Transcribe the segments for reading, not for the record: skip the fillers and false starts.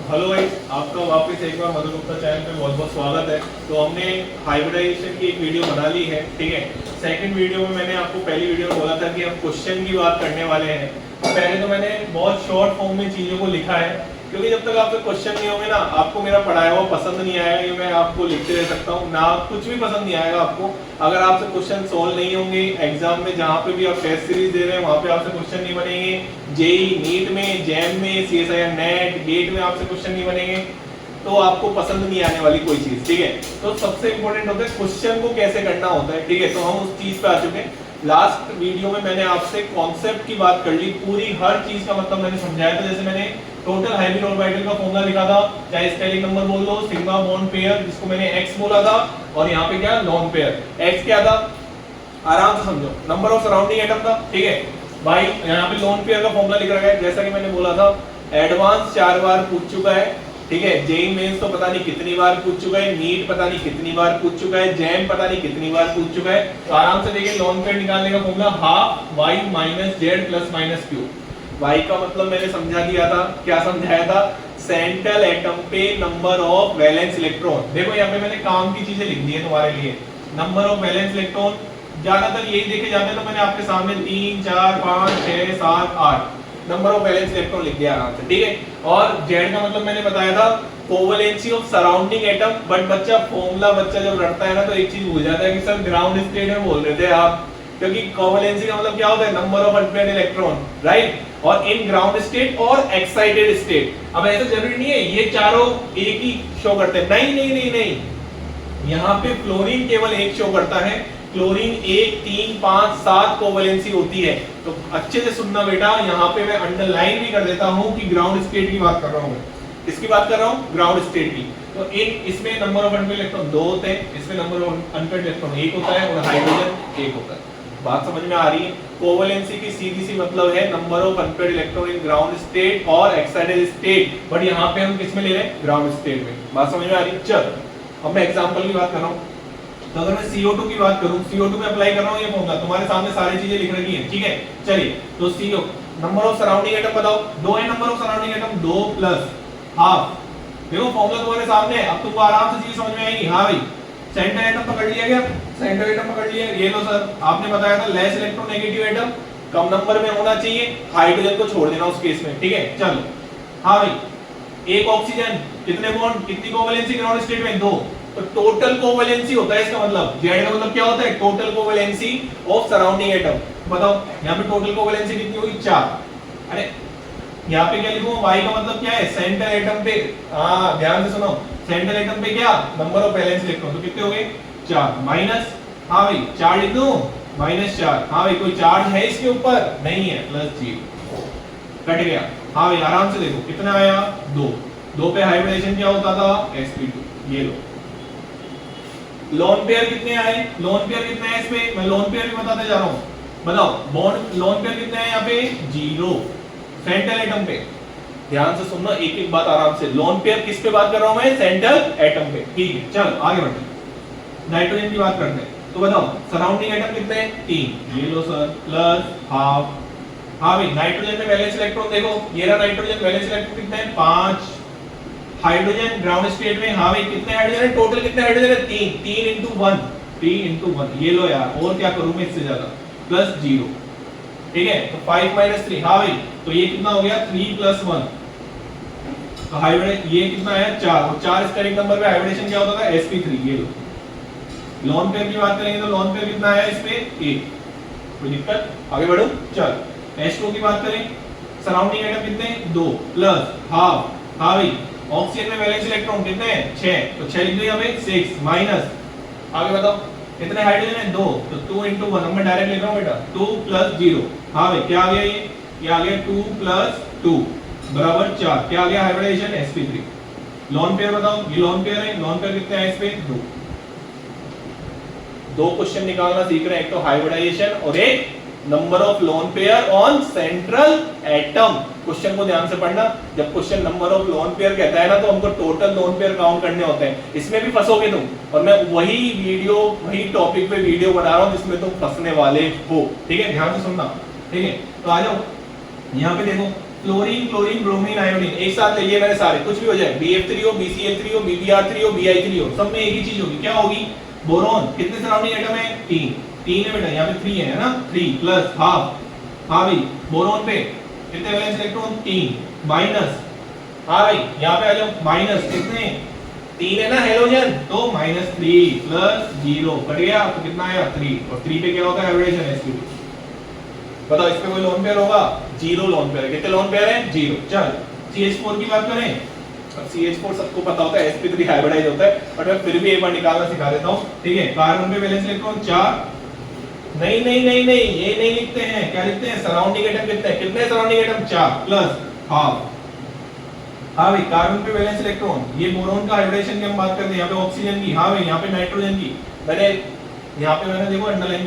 Hello guys, आपका वापस एक बार मधु गुप्ता चैनल पे बहुत बहुत स्वागत है। तो हमने हाइब्रिडाइजेशन की एक वीडियो बना ली है, ठीक है। सेकंड वीडियो में मैंने आपको पहली वीडियो में बोला था कि हम क्वेश्चन की बात करने वाले हैं। तो पहले तो मैंने बहुत शॉर्ट फॉर्म में चीज़ों को लिखा है, क्योंकि जब तक आपके क्वेश्चन नहीं होंगे ना, आपको मेरा पढ़ाया हुआ पसंद नहीं आएगा। ये मैं आपको लिखते रह सकता हूँ ना, कुछ भी पसंद नहीं आएगा आपको अगर आपसे क्वेश्चन सॉल्व नहीं होंगे। एग्जाम में जहाँ पे भी आप टेस्ट सीरीज दे रहे हैं वहाँ पे आपसे क्वेश्चन नहीं बनेंगे। जेई नीट में, जैम में, सीएसआईआर नेट, गेट में आपसे क्वेश्चन नहीं बनेंगे, तो आपको पसंद नहीं आने वाली कोई चीज, ठीक है। तो सबसे इंपॉर्टेंट होता है क्वेश्चन को कैसे करना होता है, ठीक है। तो हम उस चीज पे आ चुके हैं। लास्ट वीडियो में मैंने आपसे कॉन्सेप्ट की बात कर ली, पूरी हर चीज का मतलब मैंने समझाया था। जैसे मैंने टोटल हाइब्रिड ऑर्बिटल का फॉर्मूला लिखा था, चाहे स्पेलिंग नंबर बोल लो, सिग्मा बॉन्ड पेयर जिसको मैंने एक्स बोला था, और यहाँ पे क्या लॉन पेयर। एक्स क्या था, आराम से समझो, नंबर ऑफ सराउंडिंग एटम था, ठीक है भाई। यहाँ पे लोन पेयर का फॉर्मूला लिख रखा है, जैसा कि मैंने बोला था। एडवांस 4 बार पूछ चुका है, ठीक है। जेई मेंस तो पता नहीं कितनी बार पूछ चुका है, नीट पता नहीं कितनी बार पूछ चुका है, जैम पता नहीं कितनी बार पूछ चुका है। तो आराम से देखिए, लोन पेयर निकालने का formula half y minus z plus minus q. Y का मतलब मैंने समझा दिया था, क्या समझाया था, सेंट्रल एटम पे नंबर ऑफ वैलेंस इलेक्ट्रॉन। देखो यहाँ पे मैंने काम की चीजें लिख दी है तुम्हारे लिए। नंबर ऑफ वैलेंस इलेक्ट्रॉन ज्यादातर यही देखे जाते हैं, तो मैंने आपके सामने 3 4 5 6 7 8 नंबर ऑफ वैलेंस इलेक्ट्रॉन लिख दिया आराम से, ठीक है। और जेड का मतलब मैंने बताया था covalency of surrounding atom. But बच्चा फॉर्मूला बच्चा जब रटता है ना, तो एक चीज भूल जाता है कि सर ग्राउंड स्टेट में बोल रहे थे आप, क्योंकि कोवेलेंसी का मतलब क्या होता है, number of unpaired electron, right. और इन ग्राउंड स्टेट और एक्साइटेड स्टेट। अब ऐसा जरूरी नहीं है ये चारों एक ही शो करते हैं, नहीं नहीं नहीं नहीं, यहाँ पे फ्लोरीन केवल एक शो करता है। क्लोरीन 1 3 5 7 कोवेलेंसी होती है। तो अच्छे से सुनना बेटा, यहाँ पे मैं अंडरलाइन भी कर देता हूँ कि ग्राउंड स्टेट की बात कर रहा हूँ। किसकी बात कर रहा हूँ, ग्राउंड स्टेट की। तो इसमें नंबर ऑफ अनपेयर्ड इलेक्ट्रॉन 2 होते हैं, इसमें नंबर ऑफ अनपेयर्ड इलेक्ट्रॉन 1 होता है, और हाइड्रोजन 1 होता है। बात समझ में आ रही है। कोवेलेंसी की सीधी सी मतलब है number of unpaired electron in ground state और एक्साइटेड स्टेट। बट यहाँ पे हम किस में ले रहे हैं, ग्राउंड स्टेट में। बात समझ में आ रही है। चल अब मैं एग्जांपल की बात कर रहा हूँ। तो अगर मैं CO2 की बात करूं, CO2 में अप्लाई कर रहा हूं ये फॉर्मूला, तुम्हारे सामने सारी चीजें लिख रखी हैं, ठीक है। चलिए, तो CO number of surrounding atom बताओ, 2 है number of surrounding atom, 2 plus half. देखो फॉर्मूला तुम्हारे सामने है, अब तुमको आराम से चीज समझ में आएगी। हाँ भाई, सेंटर एटम पकड़ लिया गया, सेंटर एटम पकड़ लिया। ये लो सर, आपने बताया था लेस इलेक्ट्रोनेगेटिव एटम कम नंबर में होना चाहिए, हाइड्रोजन को छोड़ देना उस केस में, ठीक है। चलो हाँ भाई, एक ऑक्सीजन, कितने बॉन्ड, कितनी कोवेलेंसी ग्राउंड स्टेट में, 2। तो टोटल कोवेलेंसी होता है इसका मतलब, जेड का मतलब क्या होता है, total covalency of surrounding atom. बताओ यहाँ पे टोटल कोवेलेंसी कितनी होगी, 4। अरे यहाँ पे क्या लिखूं, वाई का मतलब क्या है, सेंटर एटम पे, हाँ ध्यान से सुनो, सेंटर एटम पे क्या, नंबर ऑफ वैलेंस इलेक्ट्रॉन। तो कितने हो गए, 4 माइनस, हाँ भाई 4 लिख दूं, -4। हाँ भाई कोई चार्ज है इसके ऊपर, नहीं है, +0 कट गया। हाँ भाई आराम से देखो कितना आया, 2 पे हाइब्रिडेशन क्या होता था, sp2। ये लो लोन पेयर कितने आए, लोन पेयर कितने हैं इस पे, मैं लोन पेयर भी बताते जा रहा हूं। बताओ बॉन्ड लोन पेयर कितने हैं यहाँ पे, 0 सेंट्रल एटम पे। ध्यान से सुनना एक एक बात आराम से। लोन पेयर किस पे बात कर रहा हूं मैं, सेंट्रल एटम पे, ठीक है। चल आगे बढ़ते हैं, नाइट्रोजन की बात करते हैं। तो बताओ सराउंडिंग एटम कितने हैं, 3। ये लो सर, प्लस हाफ। हाँ भाई नाइट्रोजन में वैलेंस इलेक्ट्रॉन देखो, ये रहा नाइट्रोजन, वैलेंस इलेक्ट्रॉन कितने हैं, 5। हाइड्रोजन ग्राउंड स्टेट में, हाँ भाई कितने हाइड्रोजन है, टोटल कितने हाइड्रोजन है, 3। 3 into 1, 3 into 1। ये लो यार, और क्या करूं मैं इससे ज्यादा, +0, ठीक है। तो 5 - 3, हाँ भाई, तो ये कितना हो गया, 3 + 1। तो हाइब्रिड ये कितना है, 4। और 4 स्टेरिक नंबर पे हाइब्रिडेशन क्या होता था, sp3। ये लो लोन पेयर की बात करेंगे, तो लोन पेयर कितना है इस पे, 1। कोई दिक्कत, आगे बढ़ो। चल H2 की बात करें, सराउंडिंग एटम कितने, 2 प्लस हाफ। हाँ भाई ऑक्सीजन में वैलेंस इलेक्ट्रॉन कितने हैं, 6। तो 6 लिख दो यहाँ पे, 6 माइनस, आगे बताओ कितने हाइड्रोजन है, 2। तो 2 into 1, अब मैं डायरेक्ट लिख रहा हूँ बेटा, 2 + 0। हाँ भाई क्या आ गया, ये आ गया 2 + 2 बराबर 4। क्या आ गया, हाइब्रिडेशन sp3। लोन पेयर बताओ, ये लोन पेयर है, लोन पेयर कितने हैं इस पे, 2। 2 क्वेश्चन निकालना सीख रहे हैं, एक तो हाइब्रिडाइजेशन और एक number of lone pair on central atom. Question को ध्यान से पढ़ना, जब question number of lone pair कहता है ना, तो हमको टोटल लोन पेयर काउंट करने होते हैं। इसमें भी फंसोगे तुम, और मैं वही वीडियो वही टॉपिक पे वीडियो बना रहा हूं जिसमें तुम फंसने वाले हो, ठीक है। ध्यान से सुनना, ठीक है। तो आ जाओ यहाँ पे देखो, फ्लोरीन, क्लोरीन, ब्रोमीन, आयोडीन एक साथ ले लिए मैंने सारे, कुछ भी हो जाए, BF3 हो, BCl3 हो, BBr3 हो, Bi3 हो, सब में एक ही चीज होगी, क्या होगी? बोरॉन। कितने सराउंडिंग एटम है? 3 है बेटा, यहाँ पे 3 है ना, 3 प्लस हाफ। हाँ भाई, बोरॉन पे कितने वैलेंस इलेक्ट्रॉन? 3 माइनस। हाँ भाई, यहाँ पे आ जाओ, माइनस कितने? 3 है ना हेलोजन, तो -3 प्लस 0 कट गया, तो कितना आया? 3। और 3 पे क्या होता है? Hybridisation sp2। बताओ इस पे कोई लोन पेयर होगा? 0 लोन पेयर है। कितने लोन पेयर है? 0। चल CH4 की बात करें। अब CH4 सबको पता होता है sp3 हाइब्रिडाइज होता है, बट मैं फिर भी एक बार निकालना सिखा देता हूं, ठीक है? कार्बन पे वैलेंस इलेक्ट्रॉन 4। नहीं नहीं नहीं नहीं, ये नहीं लिखते हैं, क्या लिखते हैं? सराउंडिंग एटम कितने? कितने सराउंडिंग एटम? 4 plus half. हाँ भाई, कार्बन पे वैलेंस इलेक्ट्रॉन, ये बोरॉन का हाइब्रिडेशन की हम बात करते हैं, यहाँ पे ऑक्सीजन की, हाँ भाई यहाँ पे नाइट्रोजन की, यहाँ पे मैंने देखो अंडरलाइन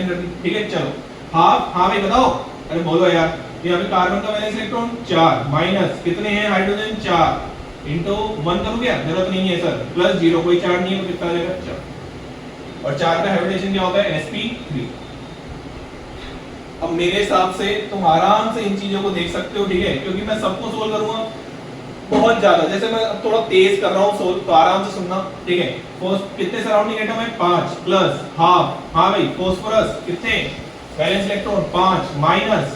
कर दी, ठीक है? चलो हाफ। हाँ भाई बताओ, अरे बोलो यार, यहाँ पे कार्बन का वैलेंस इलेक्ट्रॉन 4 माइनस कितने हैं? हाइड्रोजन 4 इनटू 1 करूं क्या? जरूरत नहीं है सर, प्लस 0, कोई 4 नहीं है तो कितना आ जाएगा? 4। और 4 का हाइब्रिडेशन क्या होता है? sp3। अब मेरे हिसाब से तुम आराम से इन चीजों को देख सकते हो, ठीक है? क्योंकि मैं सबको सोल्व करूंगा बहुत ज्यादा, जैसे मैं अब थोड़ा तेज कर रहा हूँ सोल्व, तो आराम से सुनना, ठीक है? कितने सराउंडिंग एटम है? 5 प्लस हाफ। हाँ भाई, फास्फोरस कितने? Valence electron 5 minus.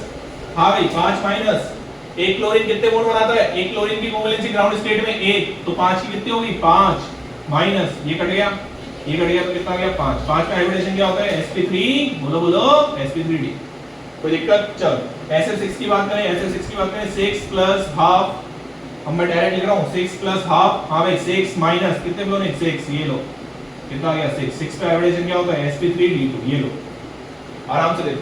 हाँ भाई 5 माइनस। एक क्लोरीन कितने बॉन्ड बनाता है? एक क्लोरीन की कोवैलेंसी ग्राउंड स्टेट में 1, तो 5 की कितनी होगी? 5 माइनस, ये कट गया, ये कट गया, तो कितना आ गया? 5। 5 का हाइब्रिडेशन क्या होता है? sp3। बोलो बोलो, sp3d। कोई दिक्कत? चल SF6 की बात करें, SF6 की बात करें, 6 प्लस हाफ। अब मैं डायरेक्ट लिख रहा हूँ 6 प्लस हाफ। हाँ भाई 6 माइनस कितने क्लोरीन? 6, ये लो, कितना आ गया? 6 का हाइब्रिडेशन क्या होता है? sp3d2, ये लो, आराम से देखो,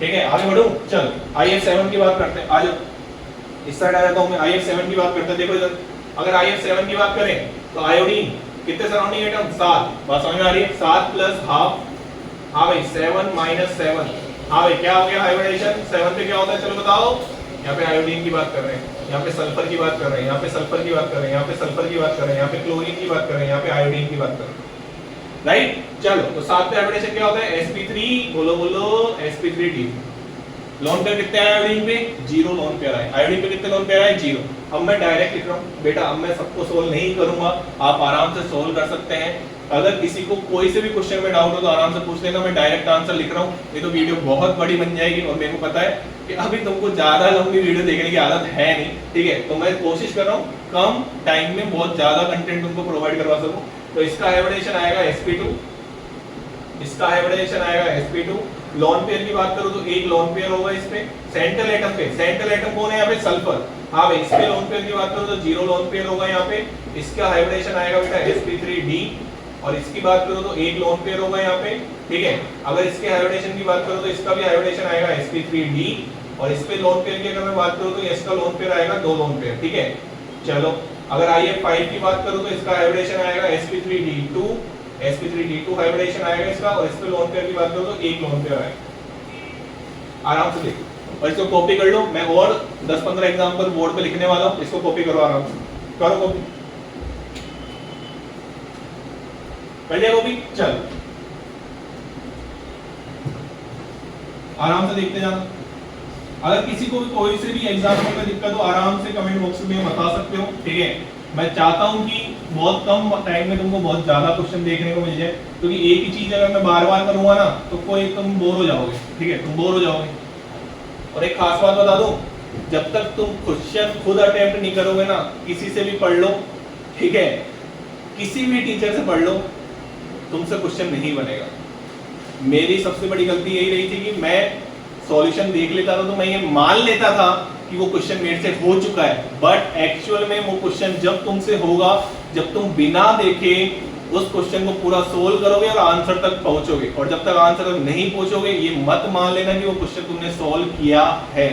ठीक है? आगे बढ़ूं, चल IF7 की बात करते हैं, आ जाओ इस साइड आ जाता हूं मैं। IF7 की बात करते हैं, देखो इधर, अगर IF7 की बात करें तो आयोडीन कितने सराउंडिंग एटम? 7। बात समझ में आ रही है? 7 प्लस हाफ। हाँ भाई 7 माइनस 7। हाँ भाई क्या हो गया हाइब्रिडेशन? 7 पे क्या होता है? चलो बताओ। यहाँ पे आयोडीन की बात कर रहे हैं, यहाँ पे सल्फर की बात कर रहे हैं, यहाँ पे सल्फर की बात कर रहे हैं, यहाँ पे सल्फर की बात कर रहे हैं, यहाँ पे क्लोरीन की बात कर रहे हैं, यहाँ पे आयोडीन की बात कर रहे हैं, राइट? चलो तो 7 पे हाइब्रिडेशन क्या होता है? sp3। बोलो बोलो, sp3d। लोन पेयर कितने आए आयोडीन पे? 0 लोन पेयर आए। आयोडीन पे कितने लोन पेयर आए? 0। अब मैं डायरेक्ट लिख रहा हूं बेटा, अब मैं सबको सोल्व नहीं करूंगा, आप आराम से सोल्व कर सकते हैं। अगर किसी को कोई से भी क्वेश्चन में डाउट हो तो आराम से पूछ लेना, मैं डायरेक्ट आंसर लिख रहा हूं। ये तो वीडियो बहुत बड़ी बन जाएगी और मेरे को पता है कि अभी तुमको ज्यादा लंबी वीडियो देखने की आदत है नहीं, ठीक है? तो मैं कोशिश कर रहा हूं कम टाइम में बहुत ज्यादा कंटेंट तुमको प्रोवाइड करवा सकूं। तो इसका हाइब्रिडेशन आएगा sp2, इसका हाइब्रिडेशन आएगा sp2। लोन पेयर की बात करो तो एक लोन पेयर होगा इस पे, सेंट्रल एटम पे। सेंट्रल एटम कौन है यहाँ पे? सल्फर। हाँ भाई इस पे लोन पेयर की बात करो तो 0 लोन पेयर होगा यहाँ पे। इसका हाइब्रिडेशन आएगा बेटा sp3d। और इसकी बात करो तो एक लोन पेयर होगा यहाँ पे, ठीक है? अगर इसके हाइब्रिडेशन की बात करो तो इसका भी हाइब्रिडेशन आएगा sp3d। और इस पे लोन पेयर की अगर मैं बात करूँ तो इसका लोन पेयर आएगा 2 लोन पेयर, ठीक है? चलो अगर IF5 की बात करूँ तो इसका हाइब्रिडेशन आएगा sp3d2। sp3d2 हाइब्रिडेशन आएगा इसका। और इस पे लोन पेयर की बात करो तो एक लोन पेयर आएगा। आराम से देखो और इसको कॉपी कर लो। मैं और 10-15 एग्जांपल बोर्ड पे लिखने वाला हूं, इसको कॉपी करो, आराम से करो कॉपी, कर लिया कॉपी? चल आराम से देखते जाना। अगर किसी को भी कोई से भी एग्जाम्पल में दिक्कत हो आराम से कमेंट बॉक्स में बता सकते हो, ठीक है? मैं चाहता हूं कि बहुत कम टाइम में तुमको बहुत ज्यादा क्वेश्चन देखने को मिल जाए, क्योंकि एक ही चीज अगर मैं बार बार करूंगा ना तो कोई तुम बोर हो जाओगे, ठीक है? तुम बोर हो जाओगे। और एक खास बात बता दूं, जब तक तुम क्वेश्चन खुद अटेम्प्ट नहीं करोगे ना, किसी से भी पढ़ लो, ठीक है? किसी भी टीचर से पढ़ लो, तुमसे क्वेश्चन नहीं बनेगा। मेरी सबसे बड़ी गलती यही रही थी कि मैं सॉल्यूशन देख लेता था तो मैं ये मान लेता था कि वो क्वेश्चन मेरे से हो चुका है, बट एक्चुअल में वो क्वेश्चन जब तुमसे होगा जब तुम बिना देखे उस क्वेश्चन को पूरा सोल्व करोगे और आंसर तक पहुंचोगे। और जब तक आंसर तक नहीं पहुंचोगे ये मत मान लेना कि वो क्वेश्चन तुमने सोल्व किया है।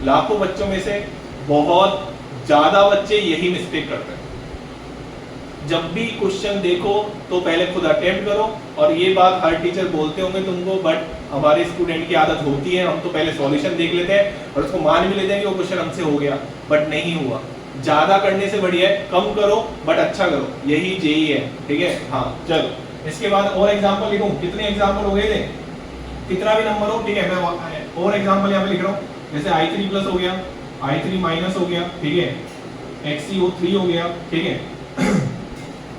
लाखों बच्चों में से बहुत ज्यादा बच्चे यही मिस्टेक करते हैं। जब भी क्वेश्चन देखो तो पहले खुद अटेम्प्ट करो। और ये बात हर टीचर बोलते होंगे तुमको, बट हमारे स्टूडेंट की आदत होती है, हम तो पहले सॉल्यूशन देख लेते हैं और उसको मान भी लेते हैं कि वो क्वेश्चन हमसे हो गया, बट नहीं हुआ। ज्यादा करने से बढ़िया है कम करो बट अच्छा करो, यही जेई है, ठीक है? हाँ चलो इसके बाद और एग्जाम्पल लिखूं। कितने एग्जाम्पल हो गए थे? कितना भी नंबर हो, ठीक है? मैं और एग्जाम्पल यहाँ पे लिख रहा हूँ। जैसे I3+ हो गया, I3 माइनस हो गया, ठीक है, XeO3 हो गया, ठीक है।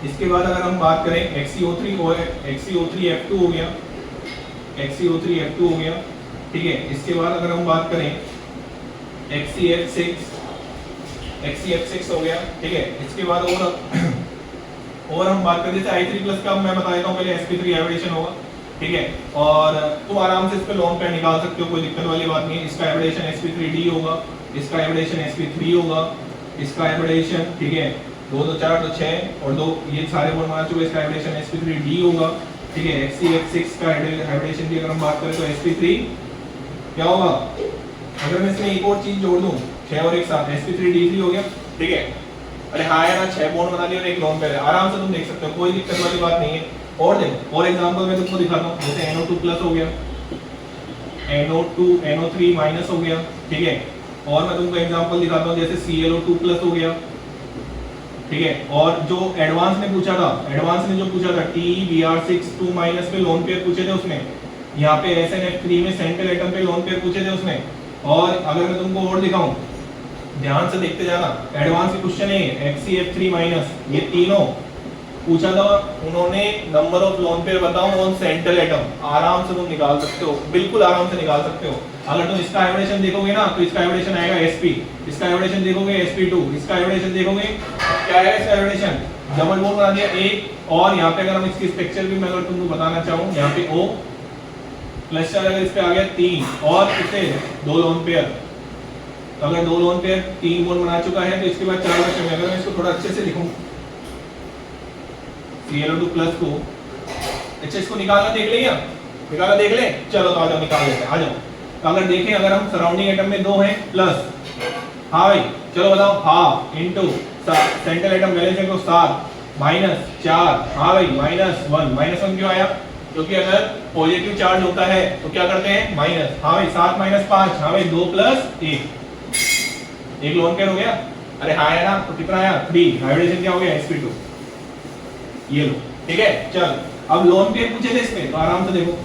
इसके बाद अगर हम बात करें XeO3 और XeO3F2 हो गया, XeO3F2 हो गया, ठीक है। इसके बाद अगर हम बात करें XeF6 हो गया, ठीक है। इसके बाद और हम बात करें जैसे I3 प्लस का मैं बता देता हूँ पहले sp3 एवरेशन होगा, ठीक है। और तुम आराम से इस पे लॉन्ग पेयर निकाल सकते हो, कोई दिक्कत वाली बात नहीं है। इसका एवरेशन sp3d होगा, इसका एवरेशन sp3 होगा, इसका एवरेशन, ठीक है, 2 2 4 तो 6 और 2 ये सारे बोल मान चुके, इसका एवरेशन sp3d होगा, ठीक है। XeF6 का एवरेशन की अगर हम बात करें तो sp3 क्या होगा, अगर मैं इसमें एक और चीज जोड़ दूं 6 और एक साथ sp3d3 हो गया, ठीक है। अरे हाँ यार, 6 बॉन्ड बना दिए और एक लॉन्ग पेयर है, आराम से तुम देख सकते हो, कोई दिक्कत वाली बात नहीं है। और देखो और एग्जांपल मैं तुमको दिखाता हूँ, जैसे NO2 प्लस हो गया, NO3 माइनस हो गया, ठीक है। और मैं तुमको एग्जांपल दिखाता हूँ जैसे ClO2 प्लस हो गया, ठीक है। और जो एडवांस ने पूछा था, एडवांस ने जो पूछा था TeBr6 2 माइनस पे लोन पेयर पूछे थे उसने, यहाँ पे SnF3 में सेंट्रल एटम पे लोन पेयर पूछे थे उसने। और अगर मैं तुमको और दिखाऊं, ध्यान से देखते जाना, एडवांस के क्वेश्चन है XeF3 माइनस, ये तीनों पूछा था उन्होंने, नंबर ऑफ लोन पेयर बताओ ऑन सेंट्रल एटम, आराम से तुम निकाल सकते हो, बिल्कुल आराम से निकाल सकते हो। अगर तुम इसका एवरेशन देखोगे ना तो इसका एवरेशन आएगा sp, इसका एवरेशन देखोगे sp2, इसका एवरेशन देखोगे क्या आएगा, इसका एवरेशन डबल बॉन्ड बना दिया एक। और यहाँ पे अगर हम इसकी स्ट्रक्चर भी मैं अगर तुमको बताना चाहूँ, यहाँ पे O प्लस चार्ज अगर इस पे आ गया 3 और कितने 2 लोन पेयर, तो अगर 2 लोन पेयर 3 बॉन्ड बना चुका है तो इसके बाद 4 बचे हुए। अगर मैं इसको थोड़ा अच्छे से लिखूं Cl2 प्लस को, अच्छा इसको निकालना देख ले, निकालना देख ले, चलो तो आ जाओ निकाल लेते हैं, आ जाओ। तो अगर देखें, अगर हम सराउंडिंग एटम में 2 हैं प्लस, हाँ भाई चलो बताओ, half into central atom valence है तो 7 माइनस 4, हाँ भाई -1 क्यों आया, क्योंकि अगर पॉजिटिव चार्ज होता है तो क्या करते हैं माइनस, हाँ भाई 7 माइनस 5, हाँ भाई 2 प्लस 1, एक लोन पेयर हो गया। अरे हाँ है ना, तो कितना आया 3, हाइब्रिडेशन क्या हो गया sp2, ये लो, ठीक है। चल अब लोन पेयर पूछे थे इसमें, तो आराम से देखो,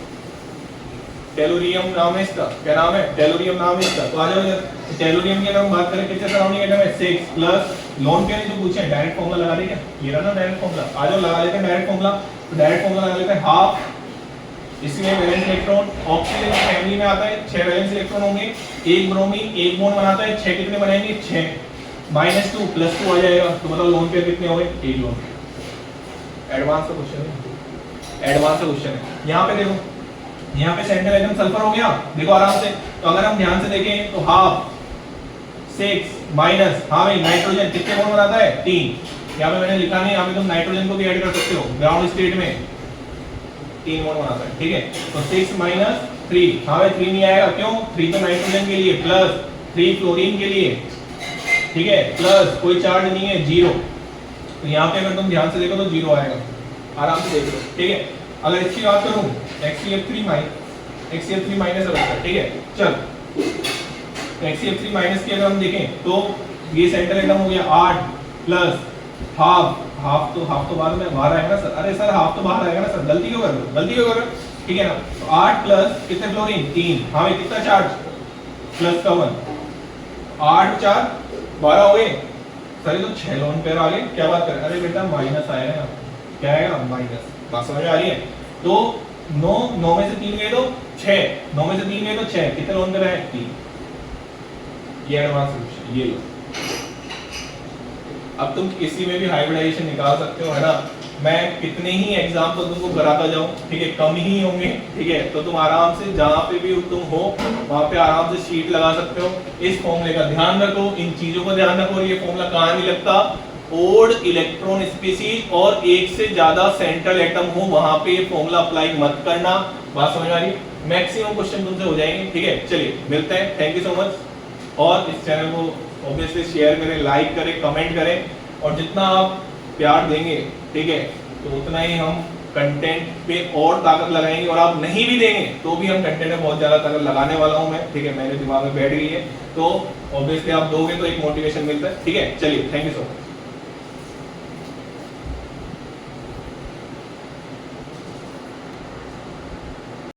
टेलोरियम नाम है इसका, क्या नाम है, टेलोरियम नाम है इसका। तो आ जाओ इधर, टेलोरियम की अगर हम बात करें कितने सराउंडिंग एटम है 6 प्लस लोन पेयर जो पूछे, डायरेक्ट फॉर्मूला लगा देंगे, ये रहा ना डायरेक्ट फॉर्मूला, आ जाओ लगा लेते हैं डायरेक्ट फॉर्मूला। तो डायरेक्ट फॉर्मूला लगा लेते हैं, हाफ इसमें वैलेंस इलेक्ट्रॉन, ऑक्सीजन की फैमिली में आता है 6 वैलेंस इलेक्ट्रॉन होंगे, एक ब्रोमीन एक बॉन्ड बनाता है 6, कितने बनेंगे 6, -2 +2 आ जाएगा। तो बताओ लोन पेयर कितने हो गए, एक लोन। एडवांस का क्वेश्चन है, एडवांस का क्वेश्चन है। यहाँ पे देखो, यहाँ पे सेंट्रल एटम सल्फर हो गया, देखो आराम से। तो अगर हम ध्यान से देखें तो हाफ 6 माइनस, हाँ भाई नाइट्रोजन कितने बॉन्ड बनाता है 3, यहाँ पे मैंने लिखा नहीं, यहाँ पे तुम नाइट्रोजन को भी ऐड कर सकते हो, ग्राउंड स्टेट में 3 बॉन्ड बनाता है, ठीक है। तो 6 माइनस 3, हाँ भाई 3 नहीं आएगा, क्यों, 3 तो नाइट्रोजन के लिए, प्लस 3 फ्लोरीन के लिए, ठीक है, प्लस कोई चार्ज नहीं है 0, तो यहाँ पे अगर तुम ध्यान से देखो तो 0 आएगा, आराम से देख लो, ठीक है। अगर इसकी बात करूं XeF3 माइनस अगर, ठीक है। चल तो XeF3 माइनस की अगर हम देखें तो ये सेंट्रल एटम हो गया 8 प्लस हाफ तो बाद में बाहर आएगा ना सर, अरे सर हाफ तो बाहर आएगा ना सर, गलती क्यों कर रहे हो, गलती क्यों कर रहे हो, ठीक है ना। तो 8 प्लस कितने फ्लोरीन 3, हाँ भाई कितना चार्ज प्लस का 1, 8 4 12 हो गए सर, ये तो 6 लोन पेयर आ गए, क्या बात कर, अरे बेटा माइनस आएगा, क्या आएगा माइनस, बात समझ में आ रही है। तो 9 में से 3 गए तो 6, 9 में से 3 गए तो 6, कितने लोन पेयर है 3, ये एडवांस सॉल्यूशन, ये लो। अब तुम किसी में भी हाइब्रिडाइजेशन निकाल सकते हो, है ना। मैं कितने ही एग्जाम्पल तुमको कराता जाऊं, ठीक है, कम ही होंगे, ठीक है। तो तुम आराम से जहां पे भी तुम हो वहां पे आराम से शीट लगा सकते हो। इस फॉर्मूले का ध्यान रखो, इन चीजों का ध्यान रखो। ये फॉर्मूला कहां नहीं लगता, ओड इलेक्ट्रॉन स्पीसीज और एक से ज्यादा सेंट्रल एटम हो वहां पे ये फॉर्मूला अप्लाई मत करना। बात समझ आ रही है, मैक्सिमम क्वेश्चन तुमसे हो जाएंगे, ठीक है। चलिए मिलते हैं, थैंक यू सो मच। और इस चैनल को ऑब्वियसली शेयर करें, लाइक करें, कमेंट करें, और जितना आप प्यार देंगे, ठीक है, तो उतना ही हम कंटेंट पे और ताकत लगाएंगे। और आप नहीं भी देंगे तो भी हम कंटेंट में बहुत ज्यादा ताकत लगाने वाला हूं मैं, ठीक है, मेरे दिमाग में बैठ गई है। तो ऑब्वियसली आप दोगे तो एक मोटिवेशन मिलता है, ठीक है। चलिए थैंक यू सो मच।